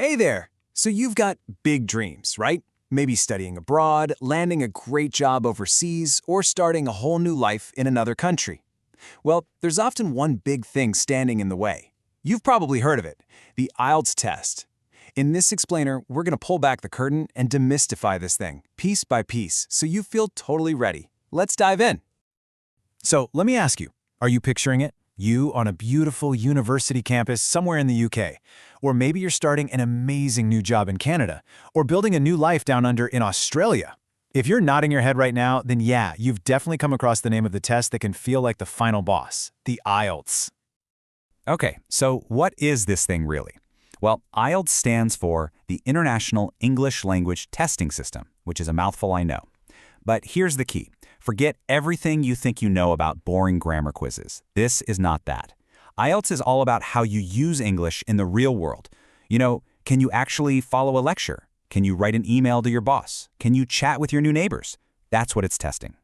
Hey there! So you've got big dreams, right? Maybe studying abroad, landing a great job overseas, or starting a whole new life in another country. Well, there's often one big thing standing in the way. You've probably heard of it, the IELTS test. In this explainer, we're going to pull back the curtain and demystify this thing, piece by piece, so you feel totally ready. Let's dive in. So let me ask you, are you picturing it? You on a beautiful university campus somewhere in the UK. Or maybe you're starting an amazing new job in Canada. Or building a new life down under in Australia. If you're nodding your head right now, then yeah, you've definitely come across the name of the test that can feel like the final boss, the IELTS. Okay, so what is this thing really? Well, IELTS stands for the International English Language Testing System, which is a mouthful, I know. But here's the key. Forget everything you think you know about boring grammar quizzes. This is not that. IELTS is all about how you use English in the real world. You know, can you actually follow a lecture? Can you write an email to your boss? Can you chat with your new neighbors? That's what it's testing.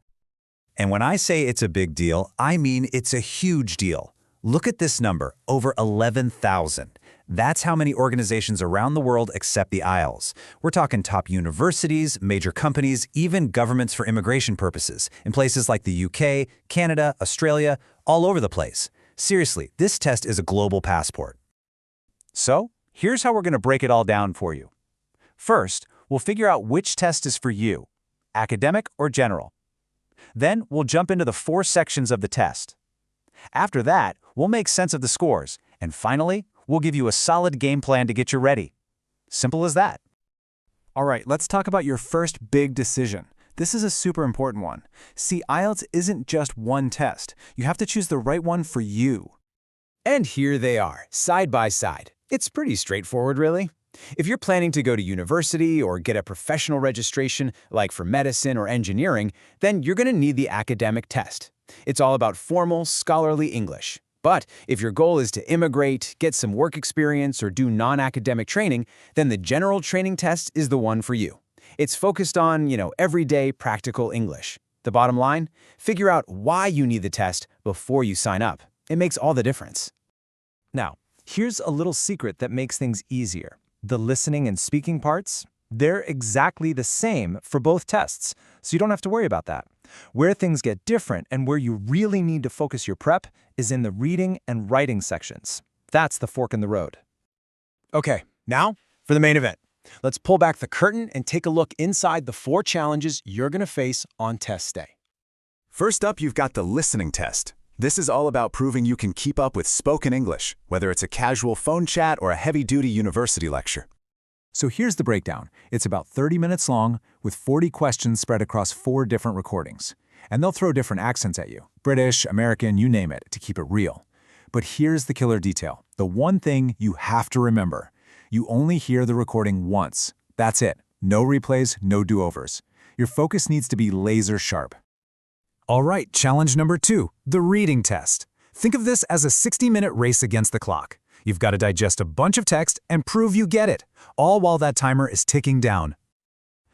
And when I say it's a big deal, I mean it's a huge deal. Look at this number, over 11,000. That's how many organizations around the world accept the IELTS. We're talking top universities, major companies, even governments for immigration purposes, in places like the UK, Canada, Australia, all over the place. Seriously, this test is a global passport. So, here's how we're going to break it all down for you. First, we'll figure out which test is for you, academic or general. Then, we'll jump into the 4 sections of the test. After that, we'll make sense of the scores, and finally, we'll give you a solid game plan to get you ready. Simple as that. All right, let's talk about your first big decision. This is a super important one. See, IELTS isn't just one test. You have to choose the right one for you. And here they are, side by side. It's pretty straightforward, really. If you're planning to go to university or get a professional registration, like for medicine or engineering, then you're going to need the academic test. It's all about formal, scholarly English. But if your goal is to immigrate, get some work experience, or do non-academic training, then the general training test is the one for you. It's focused on, everyday practical English. The bottom line? Figure out why you need the test before you sign up. It makes all the difference. Now, here's a little secret that makes things easier. The listening and speaking parts, they're exactly the same for both tests, so you don't have to worry about that. Where things get different and where you really need to focus your prep is in the reading and writing sections. That's the fork in the road. Okay, now for the main event. Let's pull back the curtain and take a look inside the 4 challenges you're going to face on test day. First up, you've got the listening test. This is all about proving you can keep up with spoken English, whether it's a casual phone chat or a heavy-duty university lecture. So here's the breakdown. It's about 30 minutes long, with 40 questions spread across 4 different recordings. And they'll throw different accents at you, British, American, you name it, to keep it real. But here's the killer detail. The one thing you have to remember. You only hear the recording once. That's it. No replays, no do-overs. Your focus needs to be laser sharp. All right, challenge number 2, the reading test. Think of this as a 60-minute race against the clock. You've got to digest a bunch of text and prove you get it, all while that timer is ticking down.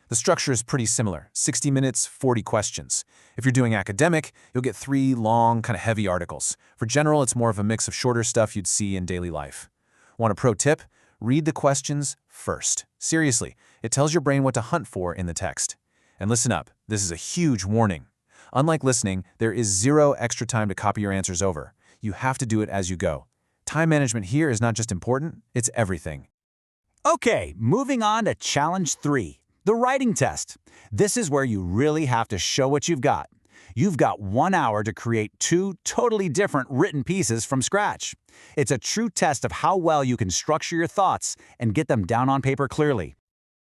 The structure is pretty similar, 60 minutes, 40 questions. If you're doing academic, you'll get 3 long, kind of heavy articles. For general, it's more of a mix of shorter stuff you'd see in daily life. Want a pro tip? Read the questions first. Seriously, it tells your brain what to hunt for in the text. And listen up, this is a huge warning. Unlike listening, there is 0 extra time to copy your answers over. You have to do it as you go. Time management here is not just important, it's everything. Okay, moving on to challenge 3, the writing test. This is where you really have to show what you've got. You've got 1 hour to create 2 totally different written pieces from scratch. It's a true test of how well you can structure your thoughts and get them down on paper clearly.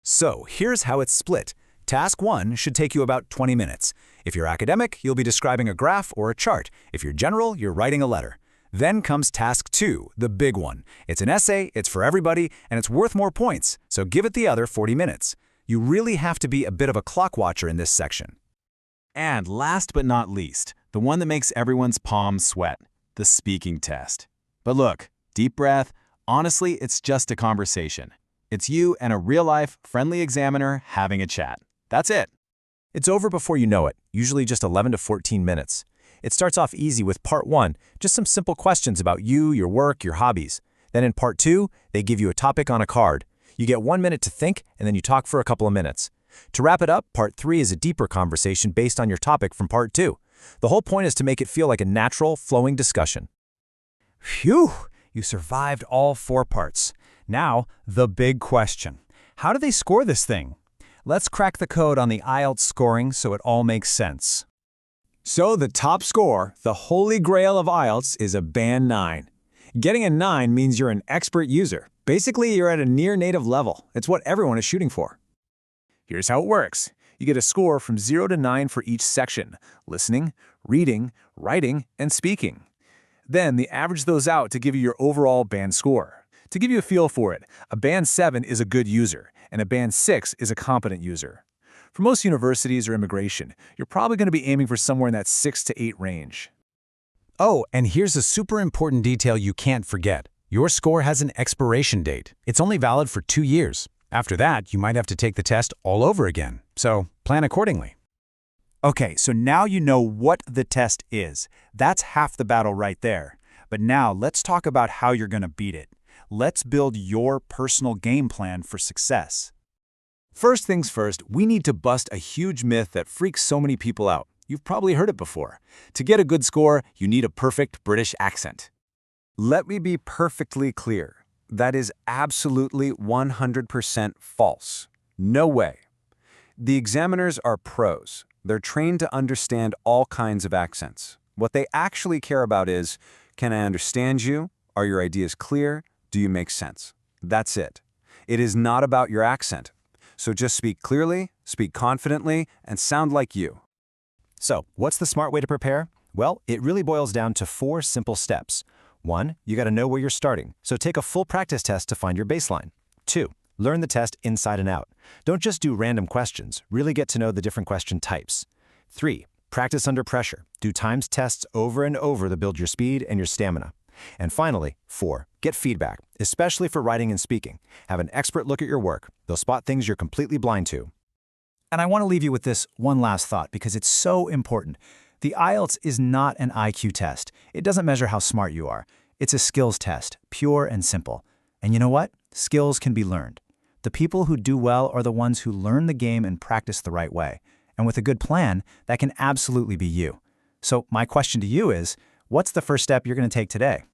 So here's how it's split. Task 1 should take you about 20 minutes. If you're academic, you'll be describing a graph or a chart. If you're general, you're writing a letter. Then comes task 2, the big one. It's an essay, it's for everybody, and it's worth more points, so give it the other 40 minutes. You really have to be a bit of a clock watcher in this section. And last but not least, the one that makes everyone's palms sweat, the speaking test. But look, deep breath, honestly, it's just a conversation. It's you and a real-life, friendly examiner having a chat. That's it. It's over before you know it, usually just 11 to 14 minutes. It starts off easy with part 1, just some simple questions about you, your work, your hobbies. Then in part 2, they give you a topic on a card. You get 1 minute to think, and then you talk for a couple of minutes. To wrap it up, Part 3 is a deeper conversation based on your topic from Part 2. The whole point is to make it feel like a natural, flowing discussion. Phew! You survived all 4 parts. Now, the big question. How do they score this thing? Let's crack the code on the IELTS scoring so it all makes sense. So the top score, the holy grail of IELTS, is a band 9. Getting a 9 means you're an expert user. Basically, you're at a near-native level. It's what everyone is shooting for. Here's how it works. You get a score from 0 to 9 for each section: listening, reading, writing, and speaking. Then they average those out to give you your overall band score. To give you a feel for it, a band 7 is a good user, and a band 6 is a competent user. For most universities or immigration, you're probably going to be aiming for somewhere in that 6 to 8 range. Oh, and here's a super important detail you can't forget. Your score has an expiration date. It's only valid for 2 years. After that, you might have to take the test all over again. So plan accordingly. Okay, so now you know what the test is. That's half the battle right there. But now let's talk about how you're going to beat it. Let's build your personal game plan for success. First things first, we need to bust a huge myth that freaks so many people out. You've probably heard it before. To get a good score, you need a perfect British accent. Let me be perfectly clear. That is absolutely 100% false. No way. The examiners are pros. They're trained to understand all kinds of accents. What they actually care about is, can I understand you? Are your ideas clear? Do you make sense? That's it. It is not about your accent. So just speak clearly, speak confidently, and sound like you. So, what's the smart way to prepare? Well, it really boils down to 4 simple steps. 1, you got to know where you're starting, so take a full practice test to find your baseline. 2, learn the test inside and out. Don't just do random questions, really get to know the different question types. 3, practice under pressure. Do timed tests over and over to build your speed and your stamina. And finally, 4, get feedback, especially for writing and speaking. Have an expert look at your work. They'll spot things you're completely blind to. And I want to leave you with this one last thought because it's so important. The IELTS is not an IQ test. It doesn't measure how smart you are. It's a skills test, pure and simple. And you know what? Skills can be learned. The people who do well are the ones who learn the game and practice the right way. And with a good plan, that can absolutely be you. So my question to you is, what's the first step you're going to take today?